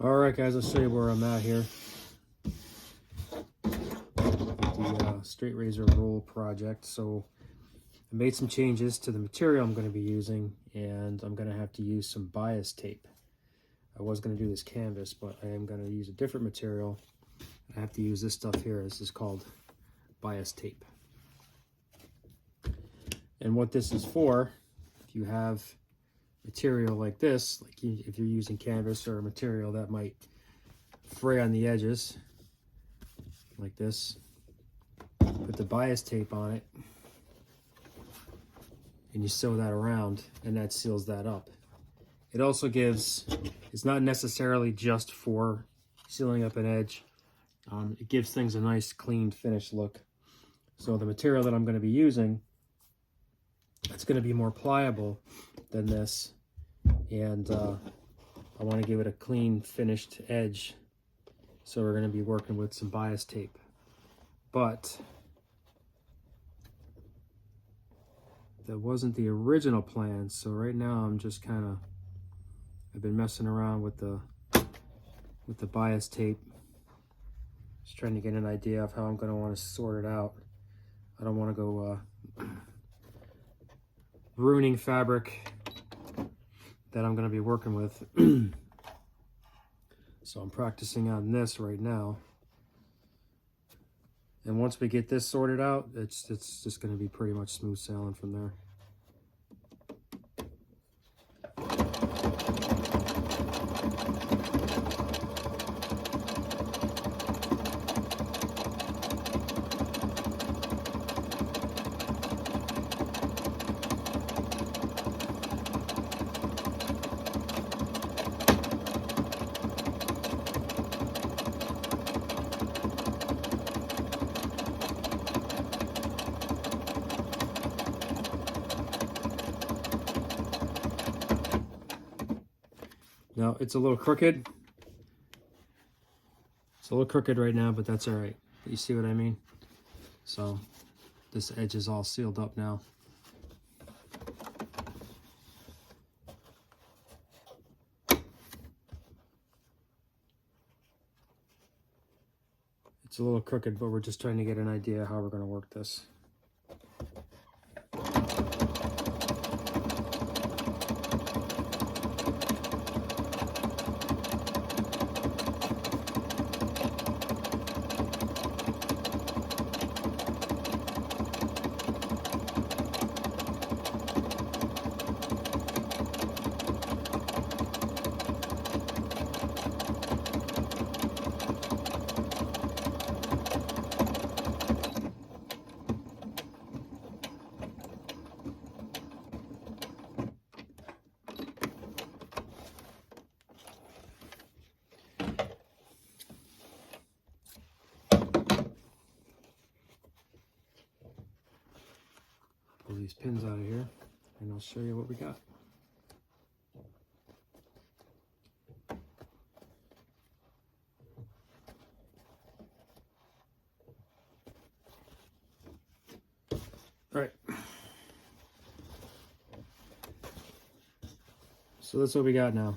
Alright guys, I'll show you where I'm at here. The straight razor roll project. So I made some changes to the material I'm going to be using, and I'm going to have to use some bias tape. I was going to do this canvas, but I am going to use a different material. I have to use this stuff here. This is called bias tape. And what this is for, if you have material like this, like if you're using canvas or a material that might fray on the edges, like this, put the bias tape on it, and you sew that around, and that seals that up. It also gives, it's not necessarily just for sealing up an edge, it gives things a nice clean finished look. So the material that I'm going to be using, it's going to be more pliable than this, and I want to give it a clean finished edge, so we're going to be working with some bias tape. But that wasn't the original plan, so right now I'm just I've been messing around with the bias tape, just trying to get an idea of how I'm going to want to sort it out. I don't want to go ruining fabric that I'm going to be working with. So I'm practicing on this right now, and once we get this sorted out, it's just going to be pretty much smooth sailing from there. Now, it's a little crooked. It's a little crooked right now, but that's all right. You see what I mean? So this edge is all sealed up now. It's a little crooked, but we're just trying to get an idea how we're going to work this. Pull these pins out of here, and I'll show you what we got. All right. So that's what we got now.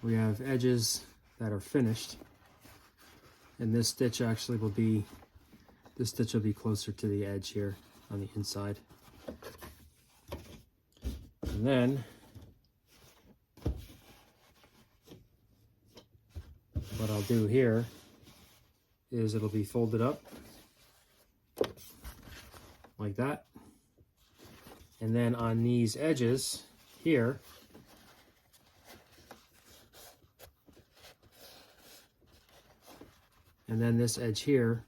We have edges that are finished, and this stitch actually will be, this stitch will be closer to the edge here on the inside. And then what I'll do here is it'll be folded up like that, and then on these edges here, and then this edge here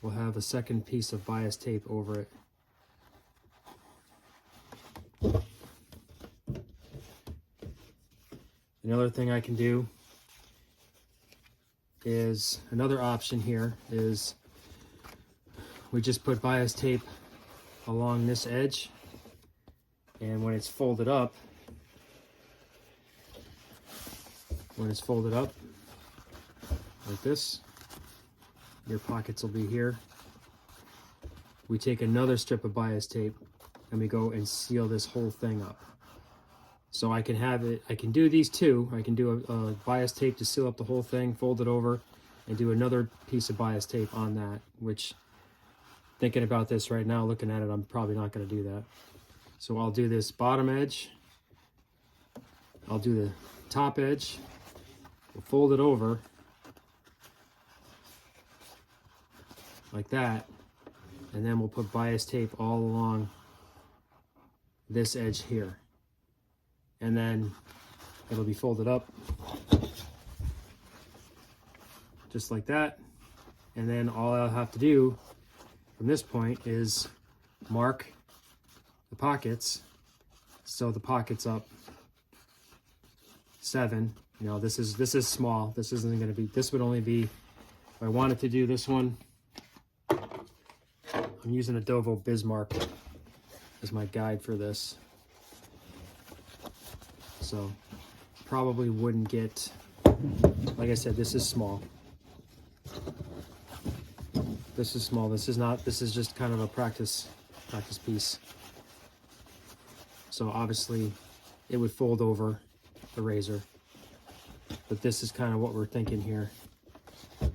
will have a second piece of bias tape over it. Another thing I can do is, another option here is, we just put bias tape along this edge, and when it's folded up, like this, your pockets will be here. We take another strip of bias tape and we go and seal this whole thing up. So I can have it, I can do these two. I can do a bias tape to seal up the whole thing, fold it over, and do another piece of bias tape on that, which, thinking about this right now, looking at it, I'm probably not going to do that. So I'll do this bottom edge, I'll do the top edge, we'll fold it over like that, and then we'll put bias tape all along this edge here. And then it'll be folded up just like that. And then all I'll have to do from this point is mark the pockets. Sew the pockets up 7. You know, this is small. This isn't going to be, this would only be, if I wanted to do this one, I'm using a Dovo Bismarck as my guide for this. So probably wouldn't get, like I said, this is small. This is small. This is not, this is just kind of a practice piece. So obviously it would fold over the razor, but this is kind of what we're thinking here. Like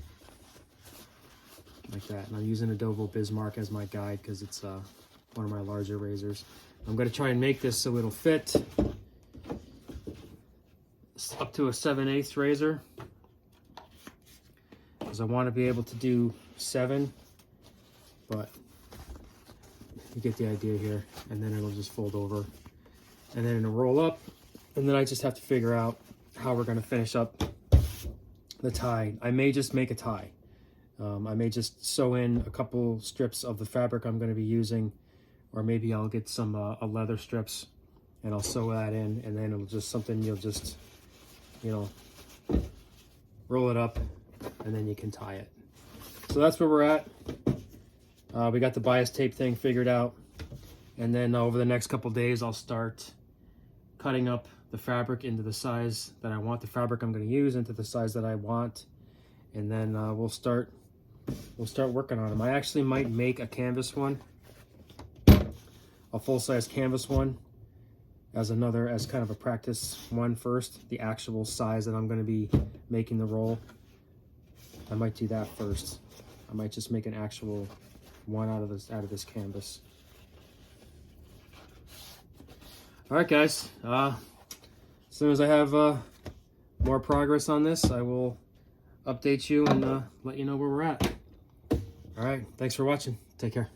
that. And I'm using a Dovo Bismarck as my guide because it's one of my larger razors. I'm going to try and make this so it'll fit up to a 7/8 razor, because I want to be able to do 7, but you get the idea here. And then it'll just fold over, and then it'll roll up, and then I just have to figure out how we're going to finish up the tie. I may just make a tie. I may just sew in a couple strips of the fabric I'm going to be using, or maybe I'll get some leather strips and I'll sew that in, and then it'll just something you'll just, you know, roll it up and then you can tie it. So that's where we're at. We got the bias tape thing figured out, and then over the next couple days I'll start cutting up the fabric into the size that I want the fabric I'm going to use into the size that I want, and then we'll start working on them. I actually might make a canvas one, a full-size canvas one, as kind of a practice one first, the actual size that I'm going to be making the roll. I might do that first. I might just make an actual one out of this canvas. All right, guys. As soon as I have more progress on this, I will update you and let you know where we're at. All right. Thanks for watching. Take care.